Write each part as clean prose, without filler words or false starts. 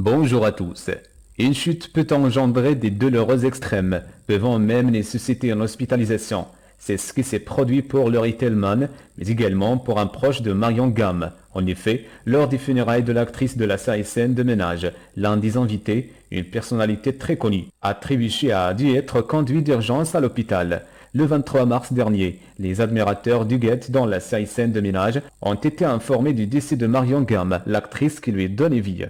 Bonjour à tous. Une chute peut engendrer des douloureux extrêmes, pouvant même nécessiter une hospitalisation. C'est ce qui s'est produit pour Laurie Tillman, mais également pour un proche de Marion Gamme. En effet, lors des funérailles de l'actrice de la série Scène de ménage, l'un des invités, une personnalité très connue, a trébuché a dû être conduit d'urgence à l'hôpital. Le 23 mars dernier, les admirateurs d'Huguette dans la série Scène de ménage ont été informés du décès de Marion Gamme, l'actrice qui lui donnait vie.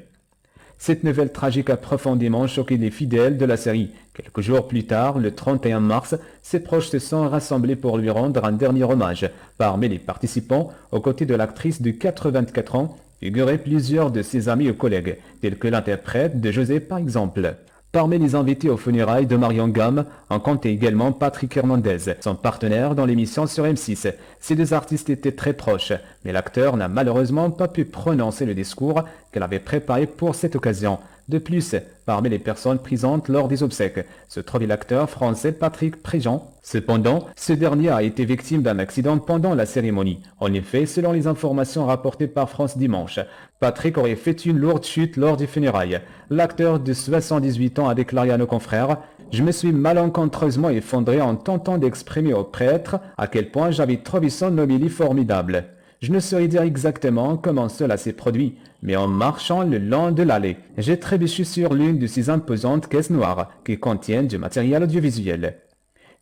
Cette nouvelle tragique a profondément choqué les fidèles de la série. Quelques jours plus tard, le 31 mars, ses proches se sont rassemblés pour lui rendre un dernier hommage. Parmi les participants, aux côtés de l'actrice de 84 ans, figuraient plusieurs de ses amis et collègues, tels que l'interprète de José par exemple. Parmi les invités aux funérailles de Marion Gamme, on comptait également Patrick Hernandez, son partenaire dans l'émission sur M6. Ces deux artistes étaient très proches, mais l'acteur n'a malheureusement pas pu prononcer le discours qu'elle avait préparé pour cette occasion. De plus, parmi les personnes présentes lors des obsèques, se trouvait l'acteur français Patrick Préjean. Cependant, ce dernier a été victime d'un accident pendant la cérémonie. En effet, selon les informations rapportées par France Dimanche, Patrick aurait fait une lourde chute lors des funérailles. L'acteur de 78 ans a déclaré à nos confrères « Je me suis malencontreusement effondré en tentant d'exprimer au prêtre à quel point j'avais trouvé son homélie formidable. Je ne saurais dire exactement comment cela s'est produit, mais en marchant le long de l'allée, j'ai trébuché sur l'une de ces imposantes caisses noires qui contiennent du matériel audiovisuel.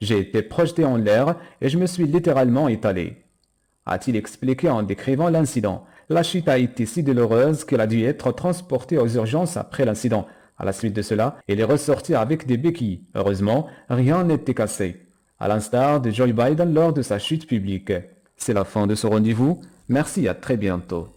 J'ai été projeté en l'air et je me suis littéralement étalé. » A-t-il expliqué en décrivant l'incident. La chute a été si douloureuse qu'elle a dû être transportée aux urgences après l'incident. À la suite de cela, il est ressorti avec des béquilles. Heureusement, rien n'était cassé. À l'instar de Joe Biden lors de sa chute publique. C'est la fin de ce rendez-vous. Merci, à très bientôt.